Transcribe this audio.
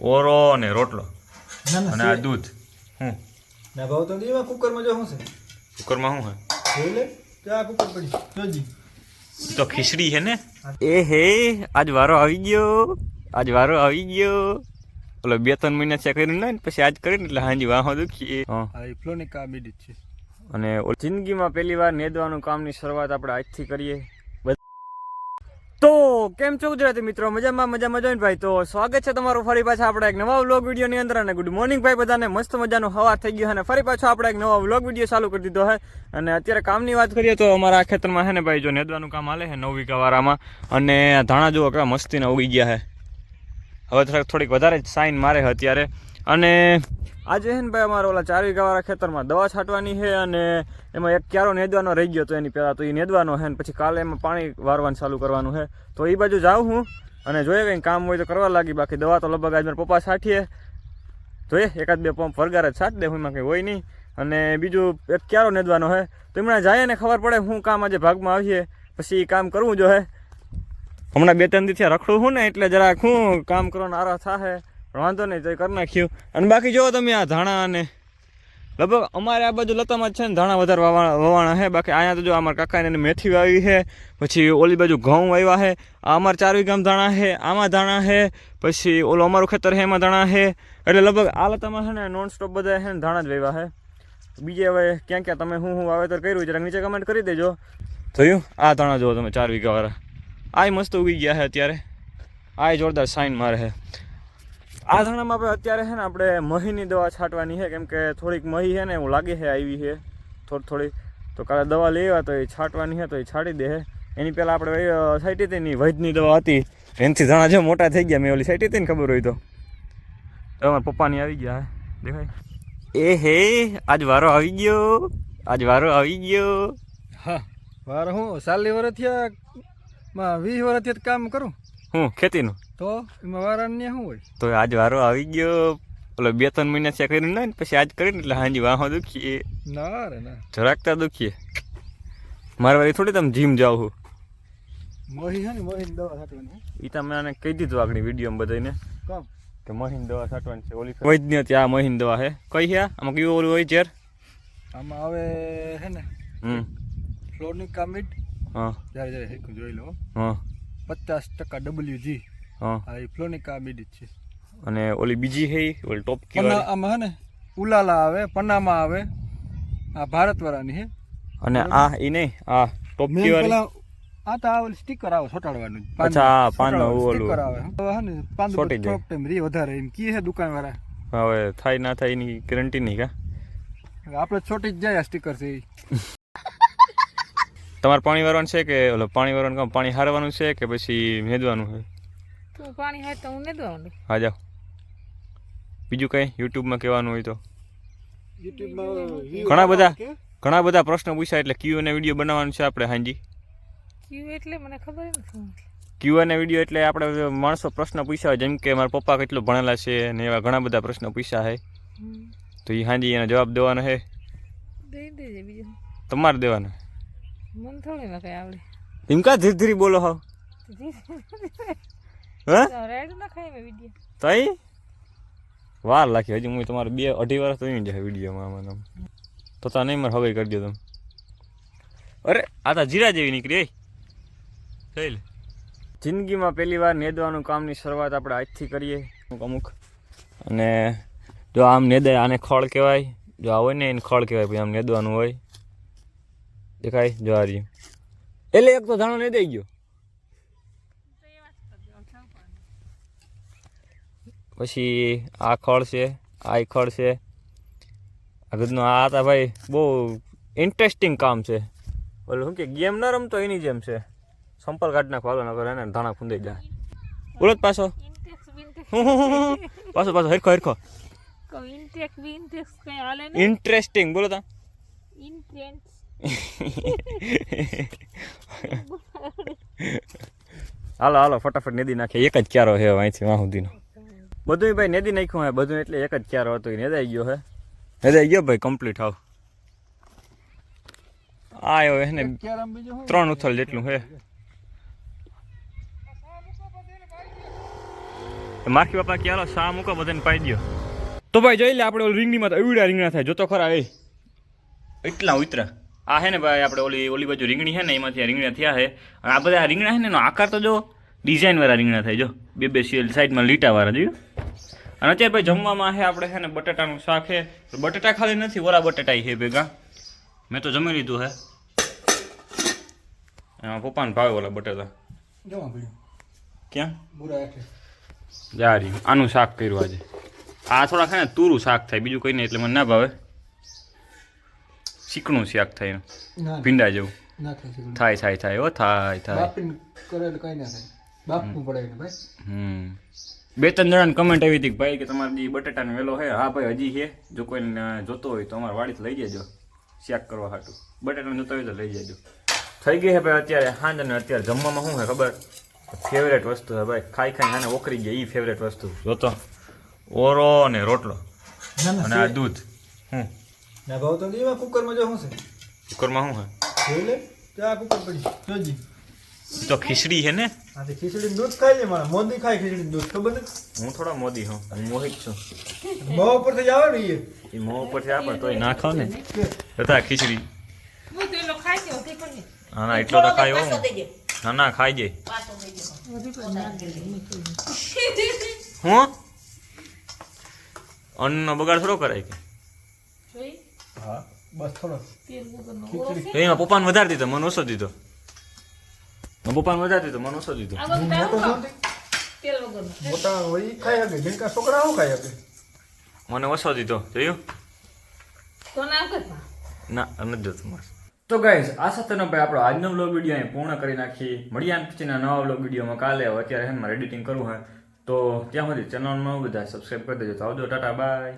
ઓરો ને રોટલો ના ના અને આ દૂધ. હું ના ભાવ તો દેવા કુકરમાં જો શું છે કુકરમાં શું હે? જોઈ લે ચા કુકર પડી જોજી ઈ તો ખીચડી છે ને. એ હે આજ વારો આવી ગયો, આજ વારો આવી ગયો. ઓલો 2-3 મહિના છે કર્યું ને પછી આજ કરીને એટલે હાંજી વાહો દુખીએ. આ ફ્લોનિકા બીડી છે અને જિંદગીમાં પહેલી વાર નેદવાનું કામની શરૂઆત આપણે આજથી કરીએ. તો કેમ છો ગુજરાતી મિત્રો? મજામાં જોઈને ભાઈ. તો સ્વાગત છે તમારું ફરી પાછા આપણે એક નવા વ્લોગ વિડીયોની અંદર. અને ગુડ મોર્નિંગ ભાઈ બધાને. મસ્ત મજાનો હવા થઈ ગયો અને ફરી પાછો આપણે એક નવા વ્લોગ વિડીયો ચાલુ કરી દીધો છે. અને અત્યારે કામની વાત કરીએ તો અમારા ખેતરમાં છે ને ભાઈ જો નેદવાનું કામ હાલે છે 9 વીઘા વાળામાં. અને ધાણા જુઓ કેવા મસ્તીના ઉગી ગયા છે. હવે થોડીક વધારે જ સાઈન મારે છે અત્યારે. અને આજે છે ને ભાઈ અમારે ઓલા 4 વીઘા વાળા ખેતરમાં દવા છાંટવાની છે. અને એમાં એક ક્યારો નેદવાનો રહી ગયો તો એની પહેલાં તો એ નેદવાનો છે. ને પછી કાલે એમાં પાણી વારવાનું ચાલુ કરવાનું છે. તો એ બાજુ જાઉં હું અને જોઈએ કંઈ કામ હોય તો કરવા લાગી. બાકી દવા તો લગભગ આજ મારા પપ્પા છાંટીએ. જોઈએ 1-2 પંપ વરગારે છાંટ દે, એમાં કંઈ હોય નહીં. અને બીજું એક ક્યારો નેદવાનો છે. તો હમણાં જાય ને ખબર પડે હું કામ આજે ભાગમાં આવીએ પછી કામ કરવું જો હે. હમણાં 2-3 દિવસથી રખડું હું ને એટલે જરાક હું કામ કરવાનો આરા થાય પણ વાંધો નહીં તો કરી નાખ્યું. અને બાકી જો તમે આ ધાણા અને લગભગ અમારે આ બાજુ લતામાં જ છે ને ધાણા વધારે વવાણા છે. બાકી અહીંયા તો જો અમારા કાકાને મેથી વાવી છે, પછી ઓલી બાજુ ઘઉં વાવ્યા છે. આ અમારે 4 વીઘામાં ધાણા છે, આમાં ધાણા છે, પછી ઓલું અમારું ખેતર છે એમાં ધાણા છે. એટલે લગભગ આ લતામાં છે ને નોન સ્ટોપ બધા છે ને ધાણા જ વાવ્યા છે. બીજે હવે ક્યાં ક્યાં તમે હું વાવેતર કર્યું જરાક નીચે કમેન્ટ કરી દેજો. જોયું આ ધાણા જુઓ તમે 4 વીઘા વાળા. આ મસ્ત ઉગી ગયા છે અત્યારે. આ જોરદાર સાઈન મારે છે. આ ધાણામાં આપણે અત્યારે છે ને આપણે મહીની દવા છાંટવાની છે. કેમ કે થોડીક મહી છે ને એવું લાગે છે આવી છે થોડી. તો કાલે દવા લેવા તો એ છાંટવાની છે તો એ છાંટી દે છે. એની પહેલાં આપણે છાંટી હતી ને વૈદની દવા હતી એનાથી ધાણા જે મોટા થઈ ગયા. મેં ઓલી છાંટી હતી ને ખબર હોય તો અમારા પપ્પાની આવી ગયા દેખાય. એ હે આજ વારો આવી ગયો, આજ વારો આવી ગયો. હા વાર હું 40 વર્ષ થયા 20 વર્ષ થયા કામ કરું હું ખેતીનું. તો એમાં વારાને શું હોય? તો આજ વારો આવી ગયો. ઓલો 2-3 મહિના છે કર્યું ને પછી આજ કરીને એટલે હાંજી વાહો દુખીએ. ના રે ના જરાકતા દુખીએ. મારે વારી થોડી તમે જીમ જાવ છું. મોહી છે ને મોહીની દવા છાંટવાની. એ તમે આને કહી દીધું આગળ વિડીયોમાં બધાને કામ કે મહીન દવા છાંટવાની છે. ઓલી વૈદ્ય ત્યાં મહીન દવા છે કઈ છે આમાં કયું ઓલું હોય ઝેર? આમાં આવે છે ને ફ્લોનિકા મીડ. હા જ્યારે હેકું જોઈ લો. હા 50% WG. હા આ ફ્લોનિકા મીડ છે. અને ઓલી બીજી છે ઓલી ટોપ કી વાળી આમાં હે ને ઉલાલા આવે, પનામા આવે. આ ભારતવાળાની છે. અને આ ઈ નહીં આ ટોપ કી વાળી. આ તો આ સ્ટીકર આવે ચોટાડવાનું. અચ્છા પાન ઓલું સ્ટીકર આવે હે ને પાંચ થોડોક ટાઈમ રી વધારે એમ કી છે દુકાનવાળા. હવે થાય ના થાય એની ગેરંટી નહીં કા? આપણે છોટી જ જાય સ્ટીકર છે એ. તમારે પાણી વારવાનું છે કે ઓલો પાણી વારવાનું કામ પાણી હારવાનું છે કે પછી મેદવાનું છે? તું પાણી હાર તો હું મેદવાનું. હા જાઓ. બીજું કંઈ યુટ્યુબમાં કહેવાનું હોય તો? ઘણા બધા પ્રશ્નો પૂછ્યા એટલે Q&A વિડીયો બનાવવાનું છે આપણે હાંજી. ક્યુ એટલે મને ખબર નથી. Q&A વિડીયો એટલે આપણે માણસો પ્રશ્ન પૂછ્યા હોય જેમ કે મારા પપ્પા કેટલું ભણેલા છે ને એવા ઘણા બધા પ્રશ્નો પૂછ્યા છે. તો એ હાંજી એનો જવાબ દેવાનો છે. દઈ દેજે બીજું. તમારે દેવાનો. મને થોડી માં કઈ આવડે. એમ કા ધીરે ધીરે બોલો હાવ? હે? રેડ ના ખાય મે વિડિયો. તઈ વાર લાખી હજી હું તમારે 2-2.5 વર્ષ તો અહીં જાય વિડીયોમાં આમાં. તો નહીં મારે હવે કરી દો તમે. અરે આ તો જીરા જેવી નીકળી. ચાલ જિંદગીમાં પહેલી વાર નેદવાનું કામની શરૂઆત આપણે આજથી કરીએ અમુક. અને જો આમ નેદાય આને ખળ કહેવાય. જો આ હોય ને એને ખળ કહેવાય. પછી આમ નેદવાનું હોય દેખાય જો આ રહ્યું. એટલે એક તો ધાણો નેદાઈ ગયો. પછી આ ખળ છે, આ ખળ છે. આ બધું આ હતા ભાઈ બહુ ઇન્ટરેસ્ટિંગ કામ છે. ઓલું શું કે ગેમ ન રમતો એની જેમ છે. સંપલ કાઢ નાખો હાલો નકર એને ધાણા ખૂંદાઈ જાય. બોલો પાછો પાછો હરખો ઇન્ટરેસ્ટિંગ બોલો તા. હાલો ફટાફટ નેદી નાખે. એક જ ક્યારો છે અહીંથી વાહ સુધીનો. બધું ભાઈ નેદી નાખ્યું હે બધું એટલે એક જ ક્યારો હતો નેદાઈ ગયો હે. નેદાઈ ગયો ભાઈ કમ્પ્લીટ હાવ. આ આવ્યો હે ને 3 ઉથલ જેટલું હે. મારકી બાપા કે હાલો શા મૂકો બધાને પાઈ દો. તો ભાઈ જોઈ લે આપણે ઓલી રીંગણીમાં તો એવડા રીંગણા થાય જોતો ખરા એ એટલા ઉતરા. આ હે ને ભાઈ આપણે ઓલી બાજુ રીંગણી છે ને એમાંથી આ રીંગણા થયા છે. અને આ બધા રીંગણા છે ને એનો આકાર તો જો ડિઝાઇનવાળા રીંગણા થાય જો બે સાઈડમાં લીટાવાળા જોયું. અને અત્યારે ભાઈ જમવામાં છે આપણે છે ને બટાટાનું શાક છે. બટાટા ખાલી નથી ઓરા બટાટા છે ભેગા. મેં તો જમી લીધું છે. એમાં પપ્પાને ભાવે ઓલા બટાટા. જમા પડ્યું ક્યાં બુરા એટલે જારી આનું શાક કર્યું આજે. આ થોડા ખાય ને તુરું શાક થાય બીજું કંઈ નહીં એટલે મને ના ભાવે. ચીકણું શાક થાય એનું ના ભીંડા જેવું ના થાય છે થાય ઓ થાય. બાપીને કરેલ કઈ ના થાય બાપવું પડે ને ભાઈ. 2-3 જણાને કમેન્ટ આવી હતી કે ભાઈ કે તમારે જે બટાટાનો વેલો છે. હા ભાઈ હજી છે જો કોઈને જોતો હોય તો અમારા વાડીથી લઈ જજો શાક કરવા હાટું. બટાટાને જોતો હોય તો લઈ જજો. થઈ ગઈ છે ભાઈ અત્યારે સાંજ અને અત્યારે જમવામાં શું છે ખબર ફેવરેટ વસ્તુ છે ભાઈ ખાઈ આને ઓકરી ગયા એ ફેવરેટ વસ્તુ જોતો ઓરો ને રોટલો અને આ દૂધ. ના ભાવ તો એમાં કુકરમાં જો શું છે કુકરમાં શું છે જોઈ લે ત્યાં કુકર પડી જોજી. તો ખીચડી છે ને. હા તે ખીચડી દૂધ ખાઈ લે મારા મોદી ખાય ખીચડી દૂધ ખબર ને. હું થોડા મોદી હું મોહિત છું. મોં ઉપરથી જ આવે ને એ મોં ઉપરથી આપે તોય ના ખાવ ને હતા ખીચડી. હું તો એલો ખાઈ ગયો તે કોને હા ના એટલો તો ખાય હો. ના ખાઈ જાય હું અન્નનો બગાડ થોડો કરાય કે જોઈ હા બસ થોડો તેલ વગરનો ખીચડી તો એમાં પપ્પાને વધારે દીધો મને ઓછો દીધો. પપ્પાને વધારે દીધો મને ઓછો દીધો. આ બધું મોટો ખાવ શું તેલ વગરનો મોટા વળી ખાઈ શકે જેનકા છોકરા શું ખાઈ શકે. મને ઓછો દીધો જોયું તો ના કરતા ના નથી જોતું મારે. તો ગાઈઝ આ સાથેનો ભાઈ આપણો આજનો વ્લોગ વિડીયો અહીં પૂર્ણ કરી નાખી. મળીએ આમ પછીના નવા વ્લોગ વિડીયોમાં કાલે. અત્યારે મારે એડિટિંગ કરવું હોય તો ત્યાં સુધી ચેનલમાં બધા સબસ્ક્રાઈબ કરી દેજો. તો આવજો ટાટા બાય.